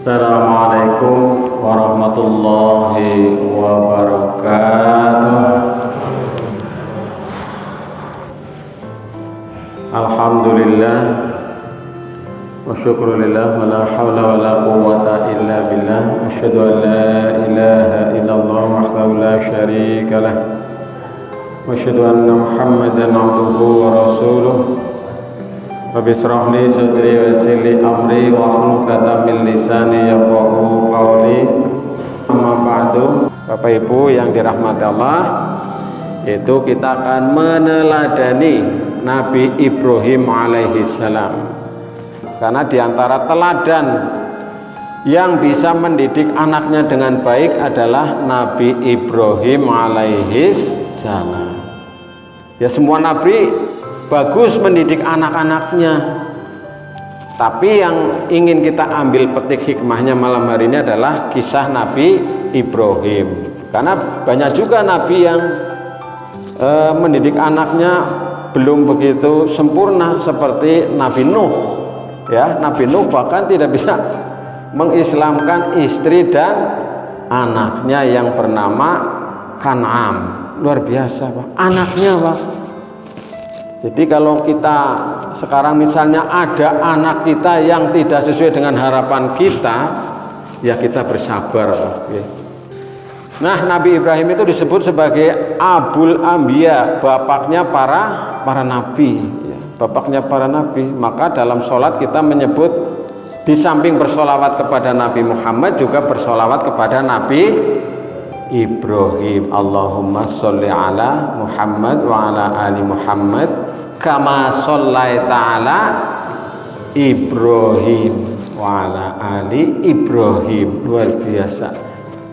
Assalamualaikum warahmatullahi wabarakatuh. Alhamdulillah wa syukrulillah wa la hawla wa la quwwata illa billah. Asyhadu an la ilaha illallah wahdahu la syarika lah. Wa asyhadu anna Muhammadan abduhu wa rasuluh. Rabbi shrah li sadri wa yassir li amri wa hlul 'uqdatam min lisani yafqahu qawli. Amma ba'du. Bapak Ibu yang dirahmati Allah, yaitu kita akan meneladani Nabi Ibrahim alaihi salam. Karena diantara teladan yang bisa mendidik anaknya dengan baik adalah Nabi Ibrahim alaihi salam. Ya, semua nabi bagus mendidik anak-anaknya, tapi yang ingin kita ambil petik hikmahnya malam hari ini adalah kisah Nabi Ibrahim. Karena banyak juga nabi yang mendidik anaknya belum begitu sempurna, seperti Nabi Nuh. Ya, Nabi Nuh bahkan tidak bisa mengislamkan istri dan anaknya yang bernama Kan'am. Luar biasa, Pak. Anaknya, Pak. Jadi kalau kita sekarang misalnya ada anak kita yang tidak sesuai dengan harapan kita, ya kita bersabar. Nah, Nabi Ibrahim itu disebut sebagai Abul Anbiya, bapaknya para nabi, ya, bapaknya para nabi. Maka dalam sholat kita menyebut, di samping bersolawat kepada Nabi Muhammad, juga bersolawat kepada Nabi Ibrahim. Allahumma sholli ala Muhammad wa ala ali Muhammad kama shollaita ala Ibrahim wa ala ali Ibrahim. Luar biasa.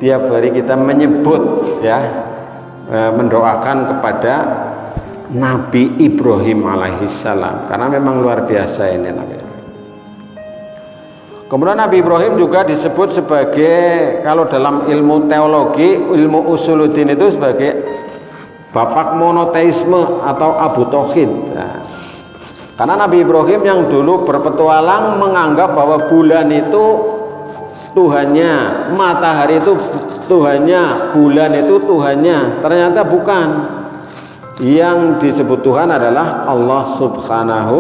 Tiap hari kita menyebut, ya, mendoakan kepada Nabi Ibrahim alaihissalam, karena memang luar biasa ini Nabi. Kemudian Nabi Ibrahim juga disebut sebagai, kalau dalam ilmu teologi, ilmu usuluddin itu sebagai bapak monoteisme atau Abu Tauhid. Nah, karena Nabi Ibrahim yang dulu berpetualang menganggap bahwa bulan itu Tuhannya, matahari itu Tuhannya, bulan itu Tuhannya. Ternyata bukan. Yang disebut Tuhan adalah Allah Subhanahu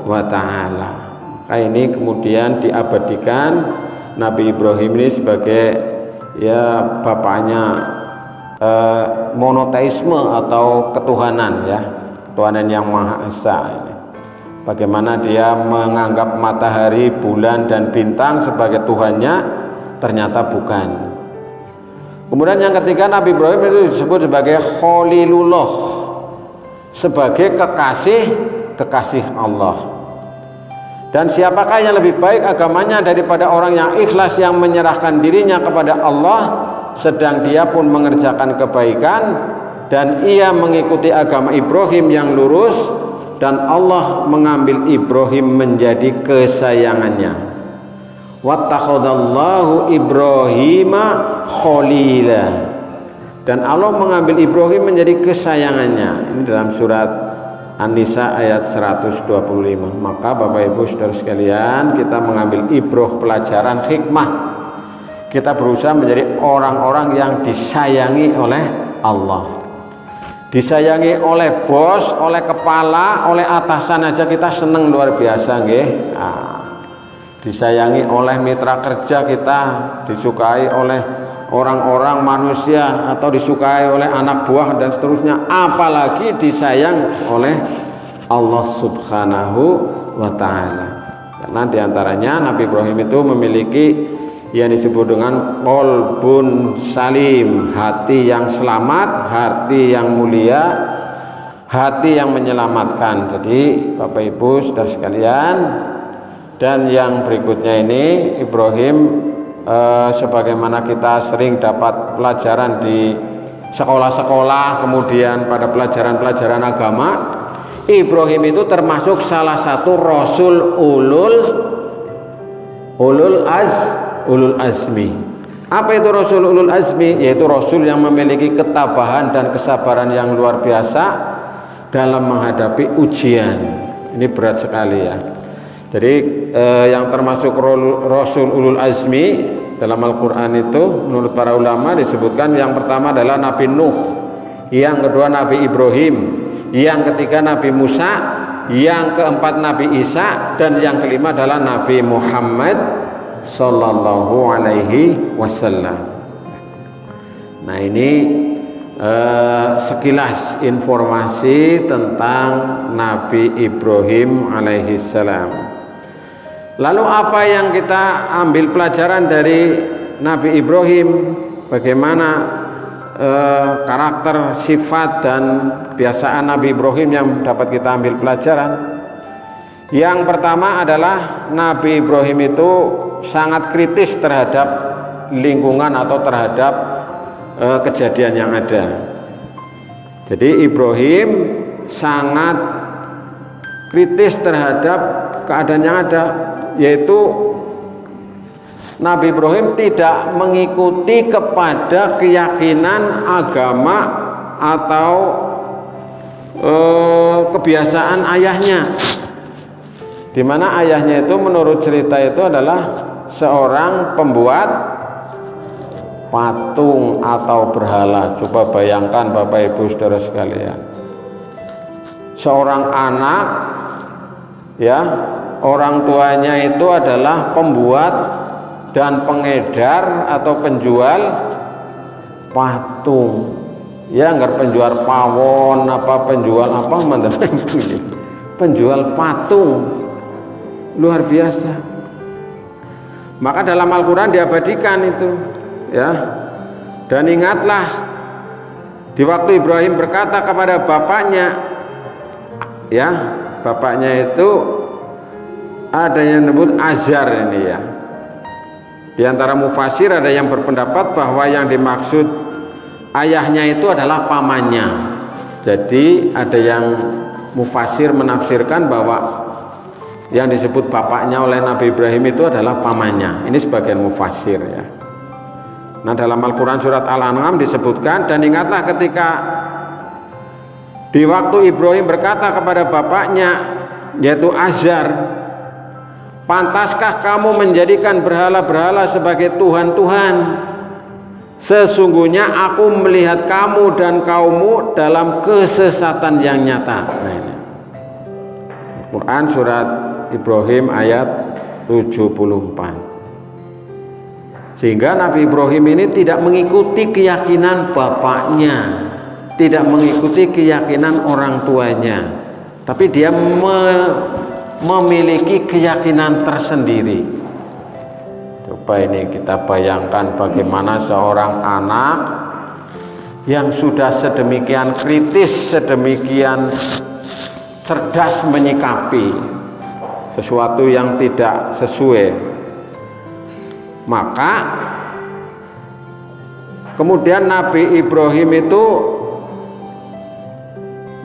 wa Ta'ala. Ini kemudian diabadikan Nabi Ibrahim ini sebagai, ya, bapaknya monoteisme atau ketuhanan, ya, ketuhanan yang Maha Esa. Bagaimana dia menganggap matahari, bulan dan bintang sebagai Tuhannya, ternyata bukan. Kemudian yang ketiga, Nabi Ibrahim itu disebut sebagai Khalilullah, sebagai kekasih Allah. Dan siapakah yang lebih baik agamanya daripada orang yang ikhlas, yang menyerahkan dirinya kepada Allah, sedang dia pun mengerjakan kebaikan, dan ia mengikuti agama Ibrahim yang lurus, dan Allah mengambil Ibrahim menjadi kesayangannya. Wattakhadallahu Ibrahima khalila. Dan Allah mengambil Ibrahim menjadi kesayangannya. Ini dalam surat An-Nisa ayat 125. Maka Bapak Ibu saudara sekalian, kita mengambil ibrah, pelajaran hikmah. Kita berusaha menjadi orang-orang yang disayangi oleh Allah. Disayangi oleh bos, oleh kepala, oleh atasan aja kita seneng luar biasa, nggih. Nah, disayangi oleh mitra kerja kita, disukai oleh orang-orang manusia, atau disukai oleh anak buah dan seterusnya, apalagi disayang oleh Allah Subhanahu wa Ta'ala. Karena diantaranya Nabi Ibrahim itu memiliki yang disebut dengan qalbun salim, hati yang selamat, hati yang mulia, hati yang menyelamatkan. Jadi Bapak Ibu saudara sekalian, dan yang berikutnya ini Ibrahim, sebagaimana kita sering dapat pelajaran di sekolah-sekolah, kemudian pada pelajaran-pelajaran agama, Ibrahim itu termasuk salah satu rasul ulul azmi. Apa itu rasul ulul azmi? Yaitu rasul yang memiliki ketabahan dan kesabaran yang luar biasa dalam menghadapi ujian. Ini berat sekali, ya. Jadi yang termasuk Rasul Ulul Azmi dalam Al-Quran itu menurut para ulama disebutkan yang pertama adalah Nabi Nuh, yang kedua Nabi Ibrahim, yang ketiga Nabi Musa, yang keempat Nabi Isa, dan yang kelima adalah Nabi Muhammad Sallallahu Alaihi Wasallam. Nah ini sekilas informasi tentang Nabi Ibrahim alaihi salam. Lalu apa yang kita ambil pelajaran dari Nabi Ibrahim? Bagaimana karakter, sifat, dan kebiasaan Nabi Ibrahim yang dapat kita ambil pelajaran? Yang pertama adalah Nabi Ibrahim itu sangat kritis terhadap lingkungan atau terhadap kejadian yang ada. Jadi Ibrahim sangat kritis terhadap keadaan yang ada, yaitu Nabi Ibrahim tidak mengikuti kepada keyakinan agama atau kebiasaan ayahnya, di mana ayahnya itu menurut cerita itu adalah seorang pembuat patung atau berhala. Coba bayangkan Bapak Ibu Saudara sekalian, seorang anak, ya, orang tuanya itu adalah pembuat dan pengedar atau penjual patung, ya, enggak penjual pawon apa penjual apa penjual patung, luar biasa. Maka dalam Al-Quran diabadikan itu, ya. Dan ingatlah di waktu Ibrahim berkata kepada bapaknya, ya, bapaknya itu ada yang menyebut Azar ini, ya. Di antara mufasir ada yang berpendapat bahwa yang dimaksud ayahnya itu adalah pamannya. Jadi ada yang mufasir menafsirkan bahwa yang disebut bapaknya oleh Nabi Ibrahim itu adalah pamannya. Ini sebagian mufasir, ya. Nah, dalam Al-Quran surat Al-An'am disebutkan, dan ingatlah ketika di waktu Ibrahim berkata kepada bapaknya yaitu Azar, pantaskah kamu menjadikan berhala-berhala sebagai Tuhan-Tuhan? Sesungguhnya aku melihat kamu dan kaummu dalam kesesatan yang nyata. Nah, ini Quran surat Ibrahim ayat 74. Sehingga Nabi Ibrahim ini tidak mengikuti keyakinan bapaknya, tidak mengikuti keyakinan orang tuanya, tapi dia memiliki keyakinan tersendiri. Coba ini kita bayangkan bagaimana seorang anak yang sudah sedemikian kritis, sedemikian cerdas menyikapi sesuatu yang tidak sesuai. Maka kemudian Nabi Ibrahim itu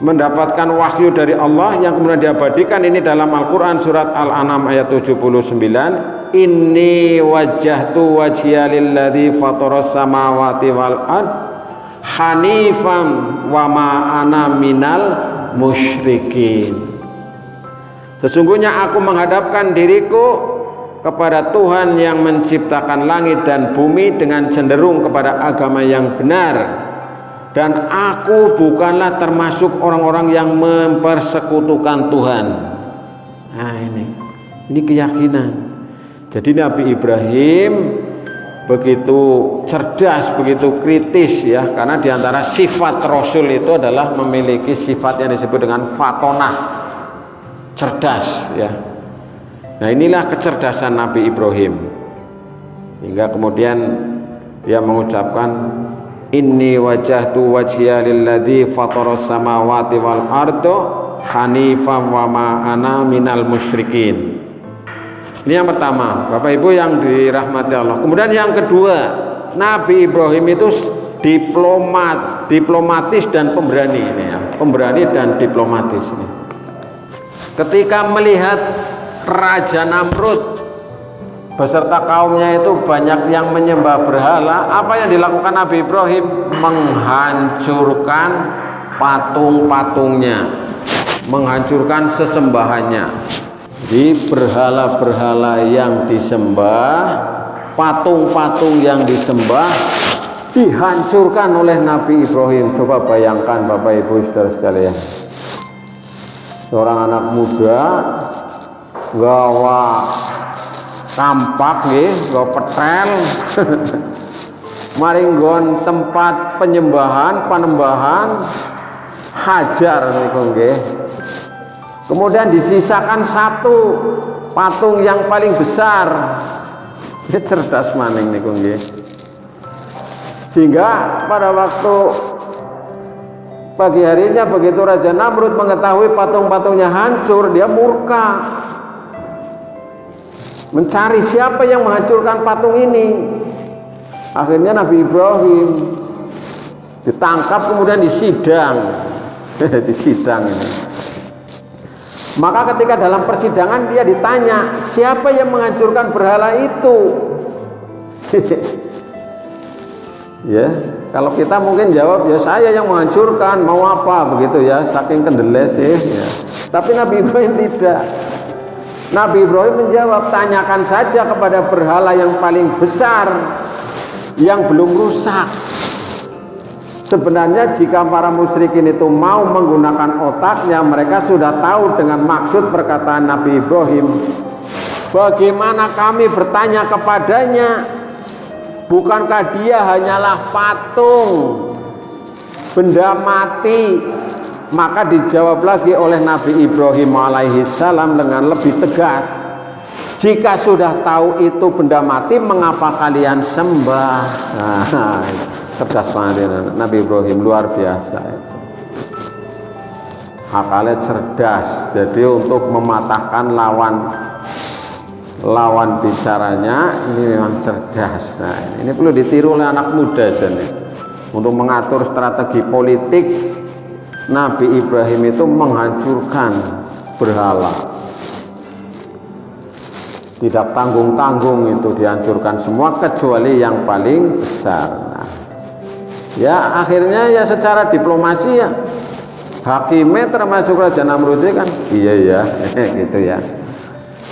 mendapatkan wahyu dari Allah yang kemudian diabadikan ini dalam Al-Quran surat Al-An'am ayat 79. Inni wajjahtu wajhiya lilladzi fataras samawati wal ard hanifan wa ma ana minal musyrikin. Sesungguhnya aku menghadapkan diriku kepada Tuhan yang menciptakan langit dan bumi dengan cenderung kepada agama yang benar, dan aku bukanlah termasuk orang-orang yang mempersekutukan Tuhan. Nah, ini keyakinan. Jadi Nabi Ibrahim begitu cerdas, begitu kritis, ya, karena diantara sifat Rasul itu adalah memiliki sifat yang disebut dengan fatonah, cerdas, ya. Nah, inilah kecerdasan Nabi Ibrahim, hingga kemudian dia mengucapkan inni wajjahtu wajhiya lilladzi fataras samawati wal arda hanifan wa ma ana minal musyrikin. Ini yang pertama, Bapak Ibu yang dirahmati Allah. Kemudian yang kedua, Nabi Ibrahim itu diplomatis dan pemberani ini, ya. Pemberani dan diplomatis ini. Ketika melihat Raja Namrud beserta kaumnya itu banyak yang menyembah berhala, apa yang dilakukan Nabi Ibrahim? Menghancurkan patung-patungnya, menghancurkan sesembahannya. Jadi berhala-berhala yang disembah, patung-patung yang disembah dihancurkan oleh Nabi Ibrahim. Coba bayangkan Bapak Ibu Saudara sekalian, seorang anak muda gawa kampak nggih, gawa petel maringgon tempat panembahan hajar niku nggih. Kemudian disisakan satu patung yang paling besar. Dia cerdas maning niku nggih. Sehingga pada waktu pagi harinya begitu Raja Namrud mengetahui patung-patungnya hancur, dia murka. Mencari siapa yang menghancurkan patung ini. Akhirnya Nabi Ibrahim ditangkap kemudian disidang. Disidang ini. Maka ketika dalam persidangan dia ditanya, siapa yang menghancurkan berhala itu? Ya, kalau kita mungkin jawab, ya saya yang menghancurkan, mau apa begitu ya, saking kendeles ya. Tapi Nabi Ibrahim tidak. Nabi Ibrahim menjawab, tanyakan saja kepada berhala yang paling besar yang belum rusak. Sebenarnya jika para musyrikin itu mau menggunakan otaknya, mereka sudah tahu dengan maksud perkataan Nabi Ibrahim. Bagaimana kami bertanya kepadanya? Bukankah dia hanyalah patung, benda mati? Maka dijawab lagi oleh Nabi Ibrahim alaihi salam dengan lebih tegas. Jika sudah tahu itu benda mati, mengapa kalian sembah? Nah, cerdas banget Nabi Ibrahim, luar biasa itu. Akalnya cerdas. Jadi untuk mematahkan lawan bicaranya ini memang cerdas. Nah, ini perlu ditiru oleh anak muda ini. Untuk mengatur strategi politik, Nabi Ibrahim itu menghancurkan berhala. Tidak tanggung-tanggung itu dihancurkan semua kecuali yang paling besar. Nah, ya akhirnya ya secara diplomasi ya hakimnya termasuk Raja Namrud kan iya ya gitu ya.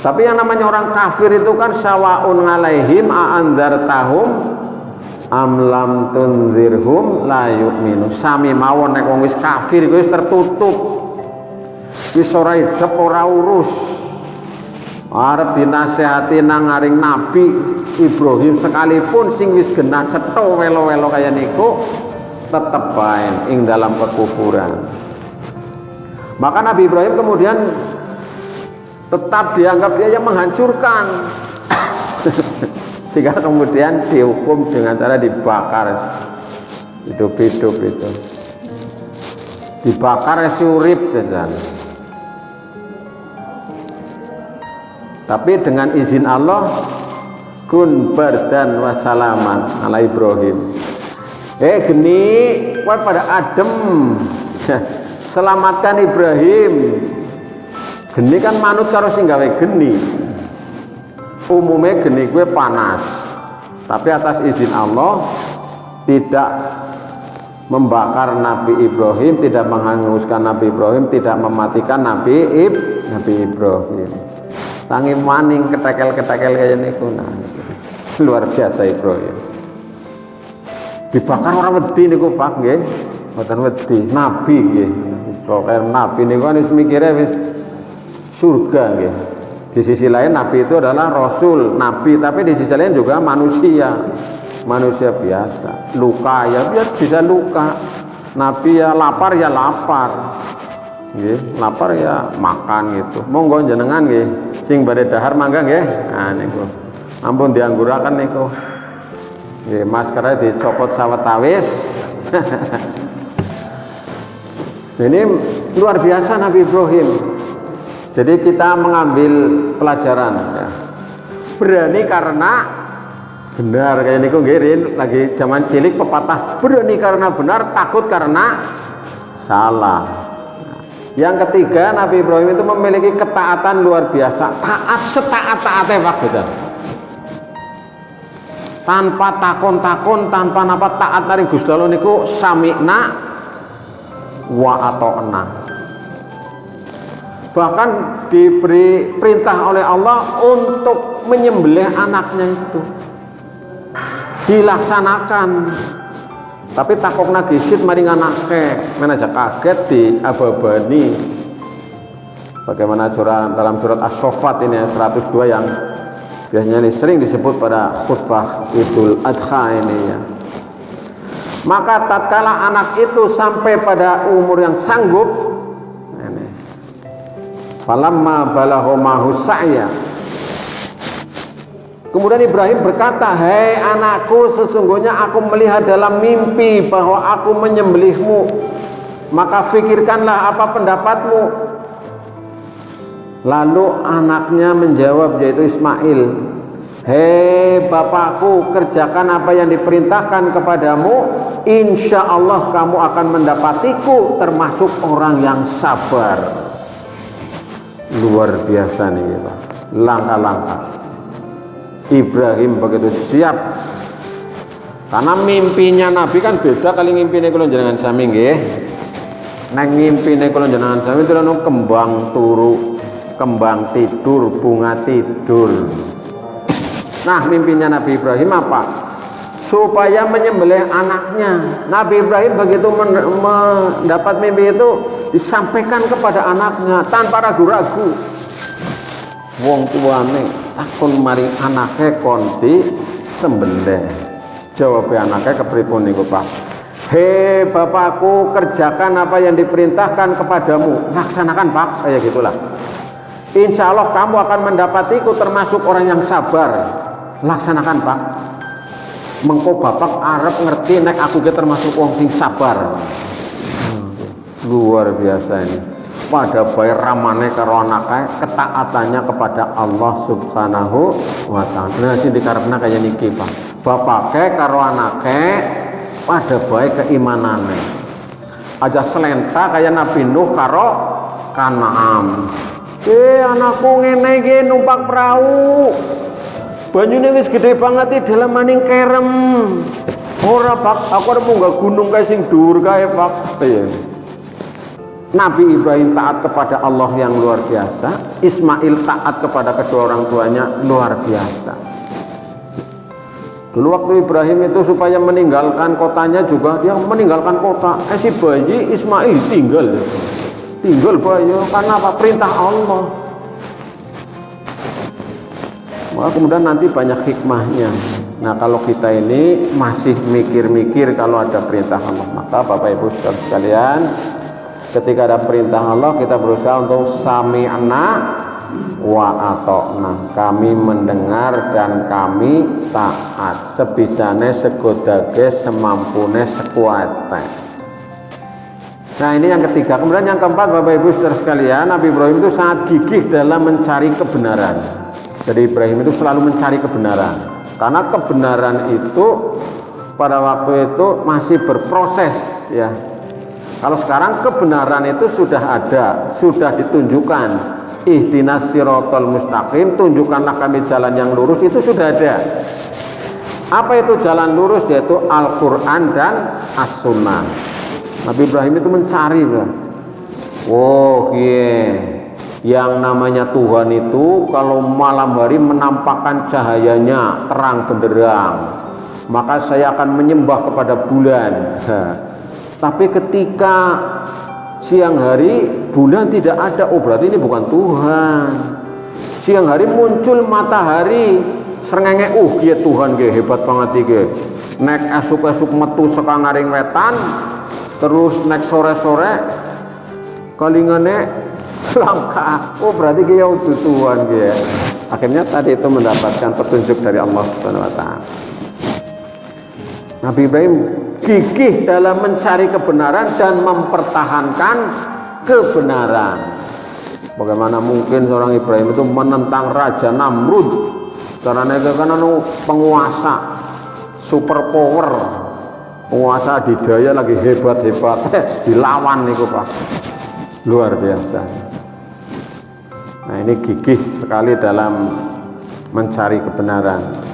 Tapi yang namanya orang kafir itu kan sawaun alaihim a'andzartahum am lam tunzirhum la yu'minu. Sami mawon nek wong wis kafir wis tertutup. Wis ora idep ora urus. Arep dinasehati nang ngaring Nabi Ibrahim sekalipun sing wis genah cetha welo-welo kaya niku tetep bae ing dalam kekufuran. Maka Nabi Ibrahim kemudian tetap dianggap dia yang menghancurkan. Sehingga kemudian dihukum dengan cara dibakar hidup-hidup itu. Dibakar surip dan. Tapi dengan izin Allah, kun bardan wasalaman ala Ibrahim. Geni, kowe pada adem. Selamatkan Ibrahim. Geni kan manut karo sing gawe geni. Umumnya geni gue panas. Tapi atas izin Allah tidak membakar Nabi Ibrahim, tidak menghanguskan Nabi Ibrahim, tidak mematikan Nabi Ibrahim. Tangi maning ketekel-ketekel kayak niku. Nah, luar biasa Ibrahim. Dibakar orang wedi niku Pak nggih. Mboten wedi, nabi nggih. Pokoke nabi niku kan wis mikire wis surga nggih. Di sisi lain nabi itu adalah rasul, nabi, tapi di sisi lain juga manusia biasa. Luka ya bisa luka. Nabi ya lapar nggih, lapar ya makan gitu. Monggo jenengan nggih sing badhe dahar mangga nggih. Nah niku. Ampun diangguraken niku. Nggih, maskernya dicopot sawetawis. Ini luar biasa Nabi Ibrahim. Jadi kita mengambil pelajaran ya. Berani karena benar kayak niku nggih lagi zaman cilik pepatah berani karena benar, takut karena salah. Yang ketiga, Nabi Ibrahim itu memiliki ketaatan luar biasa, taat setaat-taatnya Pak Betul. Tanpa takon-takon, tanpa napa taat dari Gusti Allah niku sami'na wa ata'na. bahkan diberi perintah oleh Allah untuk menyembelih anaknya itu, dilaksanakan. Tapi takokna gisit mari anake, men aja kaget di ababani. Bagaimana dalam surat As-Saffat ini 102 yang biasanya ini sering disebut pada khutbah Idul Adha ini ya. Maka tatkala anak itu sampai pada umur yang sanggup, ini, falamma balagha mahu sa'ya, kemudian Ibrahim berkata, "Hei anakku, sesungguhnya aku melihat dalam mimpi bahwa aku menyembelihmu, maka fikirkanlah apa pendapatmu." Lalu anaknya menjawab, yaitu Ismail, "Hei bapakku, kerjakan apa yang diperintahkan kepadamu, insya Allah kamu akan mendapatiku termasuk orang yang sabar." Luar biasa nih Pak, langkah-langkah Ibrahim begitu siap, karena mimpinya Nabi kan beda kali mimpinya kula jenengan sami nggih. Nang mimpine kula jenengan sami itu kembang turu, kembang tidur, bunga tidur. Nah, mimpinya Nabi Ibrahim apa? Supaya menyembelih anaknya. Nabi Ibrahim begitu mendapat mimpi itu disampaikan kepada anaknya tanpa ragu-ragu. Wong tuane takon mari anake konti sembelih. Jawab anake kepripun niku, Pak? "Hei bapakku, kerjakan apa yang diperintahkan kepadamu." Laksanakan, Pak. Kayak gitulah. "Insya Allah kamu akan mendapatiku termasuk orang yang sabar." Laksanakan, Pak. Mengko bapak arep ngerti nek aku ge termasuk wong sing sabar. Luar biasa ini. Pada bae ramane karo anake, ketaatannya kepada Allah Subhanahu wa taala. Nah, sing dikarepna kaya niki, Pak. Bapake karo anake pada bae keimanane. Aja selenta kaya Nabi Nuh karo Kanaan. Anakku ngene iki numpak perahu. Banyune wis gede banget di dalam maning kerem. Ora, Pak, aku arep munggah gunung kae sing dhuwur kae, Pak. Nabi Ibrahim taat kepada Allah yang luar biasa, Ismail taat kepada kedua orang tuanya luar biasa. Dulu waktu Ibrahim itu supaya meninggalkan kotanya juga, dia meninggalkan kota. Si bayi Ismail tinggal bayi, karena apa? Perintah Allah. Maka kemudian nanti banyak hikmahnya. Nah, kalau kita ini masih mikir-mikir kalau ada perintah Allah, maka Bapak Ibu saudara sekalian, ketika ada perintah Allah kita berusaha untuk sami'na wa ata'na, kami mendengar dan kami taat sebisane segodage semampune sekuate. Nah, ini yang ketiga. Kemudian yang keempat, Bapak Ibu saudara sekalian, Nabi Ibrahim itu sangat gigih dalam mencari kebenaran. Jadi Ibrahim itu selalu mencari kebenaran, karena kebenaran itu pada waktu itu masih berproses ya. Kalau sekarang kebenaran itu sudah ada, sudah ditunjukkan. Ihdinas siratal mustaqim, tunjukkanlah kami jalan yang lurus, itu sudah ada. Apa itu jalan lurus? Yaitu Al-Quran dan As-Sunnah. Nabi Ibrahim itu mencari, oh iya, yang namanya Tuhan itu kalau malam hari menampakkan cahayanya terang benderang, maka saya akan menyembah kepada bulan. Tapi ketika siang hari bulan tidak ada, oh berarti ini bukan Tuhan. Siang hari muncul matahari, srengenge, ya Tuhan ge hebat banget iki. Nek esuk-esuk metu saka ngaring wetan, terus nek sore-sore kalingane langka, oh berarti dia utuh Tuhan dia. Akhirnya tadi itu mendapatkan petunjuk dari Allah Subhanahu wa taala. Nabi Ibrahim gigih dalam mencari kebenaran dan mempertahankan kebenaran. Bagaimana mungkin seorang Ibrahim itu menentang Raja Namrud, karena dia kan penguasa super power, penguasa adidaya lagi hebat-hebat, dilawan nih Pak, luar biasa. Nah, ini gigih sekali dalam mencari kebenaran.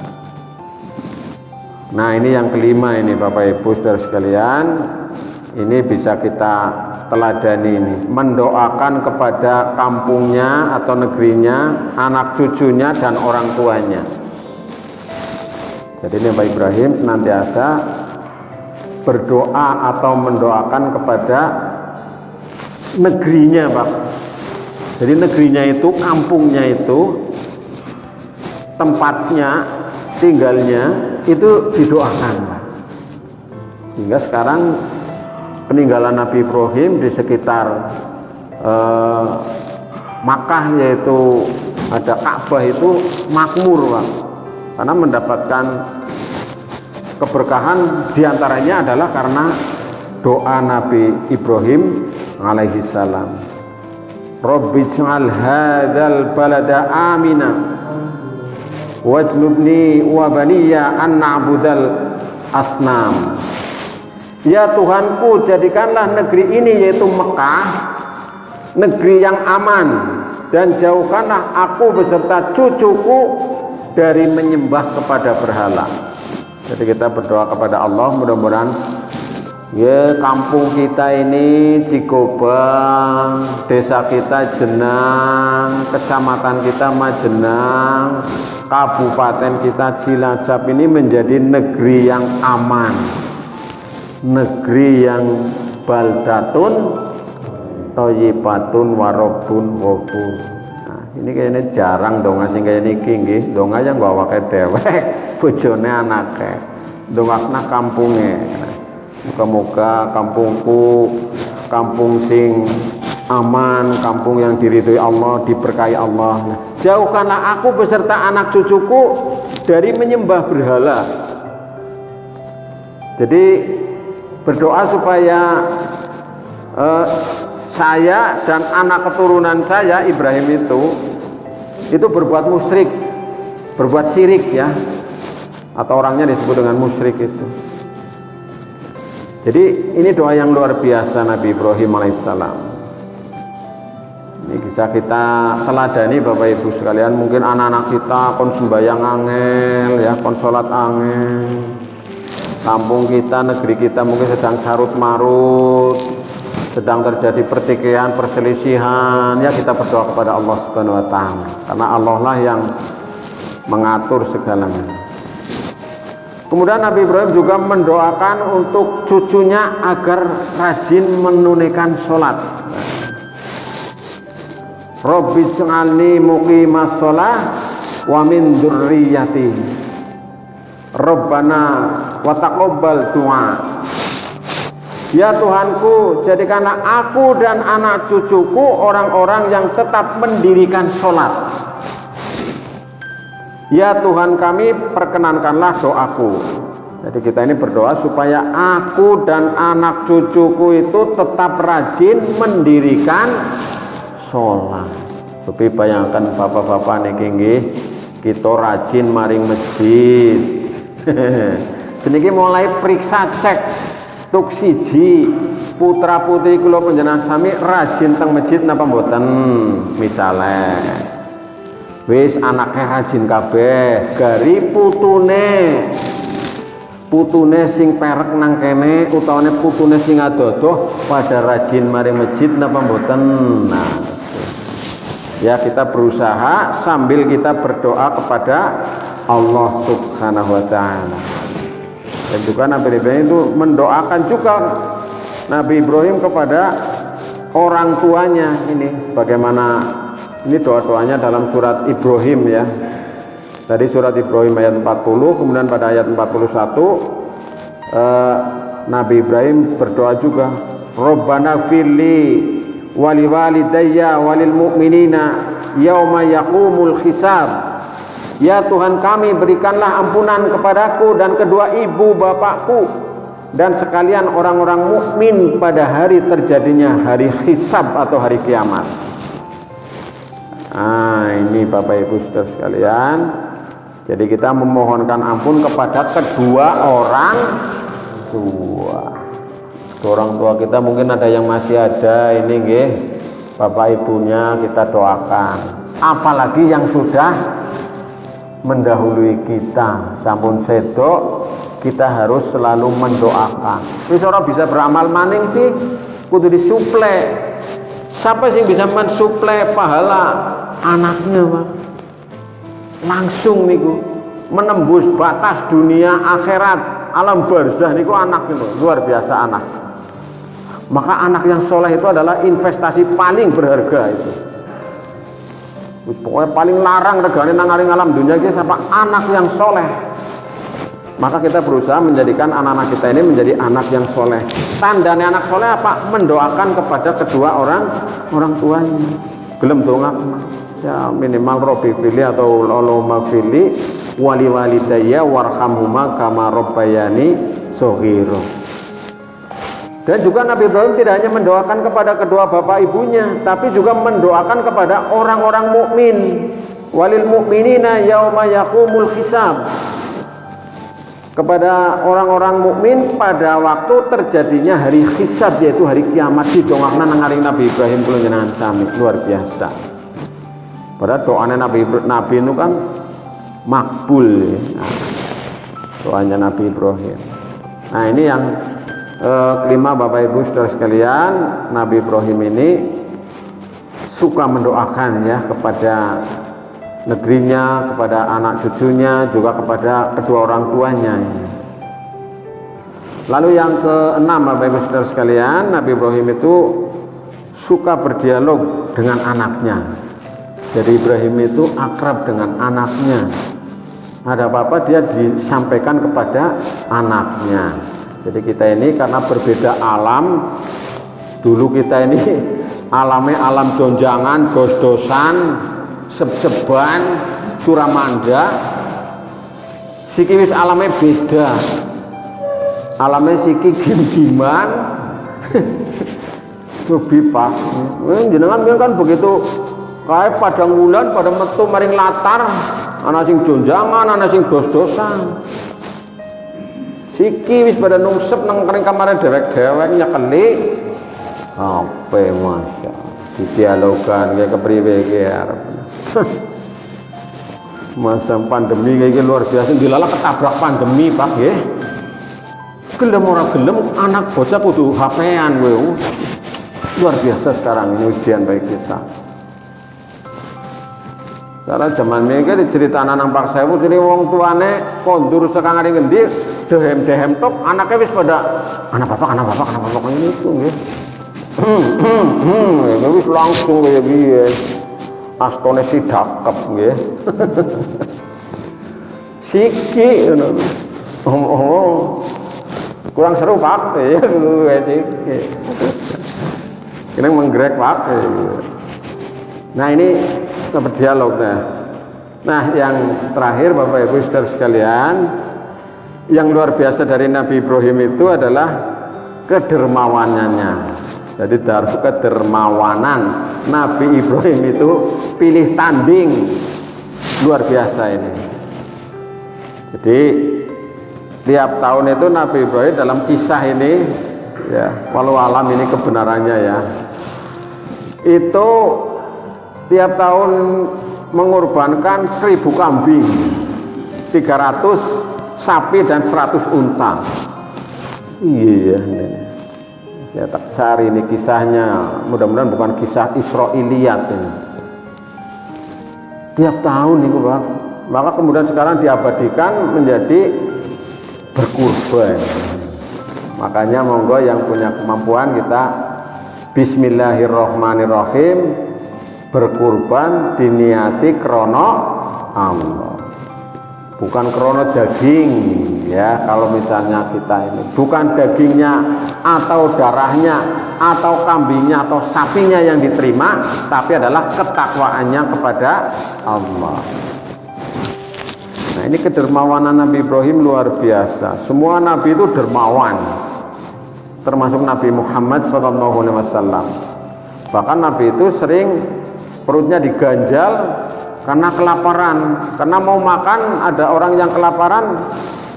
Nah, ini yang kelima ini Bapak Ibu saudara sekalian, ini bisa kita teladani ini, mendoakan kepada kampungnya atau negerinya, anak cucunya dan orang tuanya. Jadi Nabi Ibrahim senantiasa berdoa atau mendoakan kepada negerinya, Pak. Jadi negerinya itu, kampungnya itu, tempatnya, tinggalnya itu didoakan, Pak. Hingga sekarang peninggalan Nabi Ibrahim di sekitar Makkah, yaitu ada Ka'bah, itu makmur, Pak. Karena mendapatkan keberkahan diantaranya adalah karena doa Nabi Ibrahim alaihi salam. Rabbi ij'al hadzal balada amina wajnubni wa baniya an na'budal asnam. Ya Tuhanku, jadikanlah negeri ini, yaitu Mekah, negeri yang aman, dan jauhkanlah aku beserta cucuku dari menyembah kepada berhala. Jadi kita berdoa kepada Allah, mudah-mudahan ya kampung kita ini Cikobang, desa kita Jenang, kecamatan kita Majenang, kabupaten kita Cilacap ini menjadi negeri yang aman, negeri yang baldatun thayyibatun warobun wabur. Nah, ini kayaknya jarang dong sing kaya niki nggih, dong aja nggak wakai dewek, bojone anake, dongakna kampunge. Moga-moga kampungku kampung sing aman, kampung yang diridhoi Allah, diberkahi Allah. Jauhkanlah aku beserta anak cucuku dari menyembah berhala. Jadi berdoa supaya saya dan anak keturunan saya Ibrahim itu berbuat musyrik, berbuat syirik ya, atau orangnya disebut dengan musyrik itu. Jadi ini doa yang luar biasa Nabi Ibrahim alaihissalam. Ini bisa kita teladani Bapak Ibu sekalian. Mungkin anak-anak kita kon sembayang angel ya, kon sholat angel. Kampung kita, negeri kita mungkin sedang carut marut, sedang terjadi pertikaian, perselisihan. Ya kita berdoa kepada Allah Subhanahu wa taala. Karena Allah lah yang mengatur segalanya. Kemudian Nabi Ibrahim juga mendoakan untuk cucunya agar rajin menunaikan sholat. Rabbi ij'alni muqimas sholah wa min dzurriyyati Rabbana wa taqabbal du'a. Ya Tuhanku, jadikanlah aku dan anak cucuku orang-orang yang tetap mendirikan sholat. Ya Tuhan kami, perkenankanlah doaku. Jadi kita ini berdoa supaya aku dan anak cucuku itu tetap rajin mendirikan sholat. Tapi bayangkan bapak-bapak niki nggih, kita rajin maring masjid. Seniki mulai periksa cek tuk siji putra putri kula panjenengan sami rajin teng masjid napa mboten, misale wis anaknya rajin kabeh, gari putune sing perek nang kene utawane putune sing adodoh pada rajin mari masjid napa mboten. Nah, ya kita berusaha sambil kita berdoa kepada Allah Subhanahu wa taala. Dan juga Nabi Ibrahim itu mendoakan juga Nabi Ibrahim kepada orang tuanya ini, sebagaimana ini doa-doanya dalam surat Ibrahim ya. Tadi surat Ibrahim ayat 40, kemudian pada ayat 41 Nabi Ibrahim berdoa juga, Rabbana firli wali walidayya walil mu'minina yauma yaqumul hisab. Ya Tuhan kami, berikanlah ampunan kepadaku dan kedua ibu bapakku dan sekalian orang-orang mukmin pada hari terjadinya hari hisab atau hari kiamat. Nah ini Bapak Ibu saudara sekalian, jadi kita memohonkan ampun kepada kedua orang tua kita. Mungkin ada yang masih ada ini nggih, Bapak Ibunya kita doakan. Apalagi yang sudah mendahului kita, sampun sedo, kita harus selalu mendoakan. Wis ora bisa beramal maning sih, kudu disuplai. Siapa sih bisa mensuplai pahala anaknya, Pak? Langsung niku menembus batas dunia akhirat, alam barzah niku anak itu luar biasa anak. Maka anak yang soleh itu adalah investasi paling berharga itu. Pokoknya paling larang regane nang alam dunia iki siapa anak yang soleh. Maka kita berusaha menjadikan anak-anak kita ini menjadi anak yang soleh. Tandanya anak soleh apa? Mendoakan kepada kedua orang tuanya. Gelem dongakna. Ya minimal Robbi fili atau Allahumma fili wali walidayya warhamhuma kama rabbayani shaghira. Dan juga Nabi Ibrahim tidak hanya mendoakan kepada kedua bapak ibunya, tapi juga mendoakan kepada orang-orang mukmin. Walil mu'minina yauma yaqumul hisab. Kepada orang-orang mukmin pada waktu terjadinya hari hisab, yaitu hari kiamat, didongakna nang ngaring Nabi Ibrahim kula njenengan sami, luar biasa. Padahal doanya Nabi itu kan makbul ya. Nah, doanya Nabi Ibrahim. Nah ini yang kelima Bapak Ibu saudara sekalian, Nabi Ibrahim ini suka mendoakan ya kepada negerinya, kepada anak cucunya, juga kepada kedua orang tuanya. Lalu yang keenam Bapak Ibu saudara sekalian, Nabi Ibrahim itu suka berdialog dengan anaknya. Jadi Ibrahim itu akrab dengan anaknya. Ada apa-apa dia disampaikan kepada anaknya. Jadi kita ini karena berbeda alam, dulu kita ini alamnya alam gonjangan, dos-dosan, seb-seban, suramanda. Siki wis alamnya beda. Alamnya siki gim-giman. Lebih pak. Jenengan kan begitu kayak padang wulan pada metu maring latar, ana sing gonjangan, ana sing dos-dosan. Siki wis pada nungsep nang kamare dewek-dewek nyekeli. Apa masya didialogan kayak kepriwe iki arep. Masa pandemi kayak luar biasa, dilalah ketabrak pandemi Pak nggih. Gelem ora gelem anak bocah kudu HP-an kowe. Luar biasa sekarang ini ujian bagi kita. Karena zaman mereka diceritakan nang Pak Sewu sini wong tuane kondur sekang ari ngendi dehem tok anaknya wis pada anak bapak ini itu nggih. Ya wis langsung kaya piye. Astone sidakep nggih. Siki ngono. Oh. Kurang seru Pak ya siki. Kene menggrek Pak. Nah ini berdialog. Nah yang terakhir Bapak Ibu saudara sekalian, yang luar biasa dari Nabi Ibrahim itu adalah kedermawanannya. Jadi dari kedermawanan Nabi Ibrahim itu pilih tanding, luar biasa ini. Jadi tiap tahun itu Nabi Ibrahim dalam kisah ini ya, walau alam ini kebenarannya ya, itu tiap tahun mengorbankan 1000 kambing, 300 sapi dan 100 unta. Iya ini. Ya tak cari ini kisahnya, mudah-mudahan bukan kisah Israiliyat ini. Tiap tahun itu Pak. Maka kemudian sekarang diabadikan menjadi berkurban. Makanya monggo yang punya kemampuan kita Bismillahirrahmanirrahim berkurban diniati krono Allah, bukan krono daging ya. Kalau misalnya kita ini bukan dagingnya atau darahnya atau kambingnya atau sapinya yang diterima, tapi adalah ketakwaannya kepada Allah. Nah ini kedermawanan Nabi Ibrahim luar biasa. Semua Nabi itu dermawan, termasuk Nabi Muhammad SAW. Bahkan Nabi itu sering perutnya diganjal karena kelaparan, karena mau makan, ada orang yang kelaparan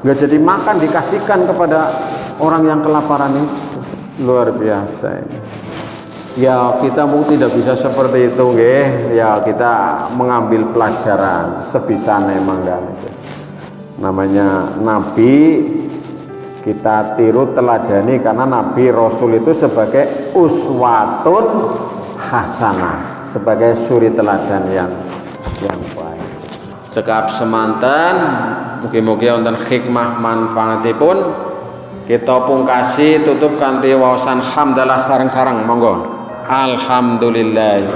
nggak jadi makan, dikasihkan kepada orang yang kelaparan itu. Luar biasa ini. Ya kita mungkin tidak bisa seperti itu nggih. Ya kita mengambil pelajaran sebisa memang kan itu. Namanya Nabi kita tiru teladani, karena Nabi Rasul itu sebagai uswatun hasanah, sebagai suri teladan yang baik. Sekap semanten mugi-mugi wonten hikmah manfaatipun. Kita pungkasi tutup kanthi waosan hamdalah sareng-sareng, monggo. Alhamdulillah.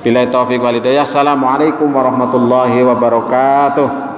Billahi taufiq wal hidayah. Assalamualaikum warahmatullahi wabarakatuh.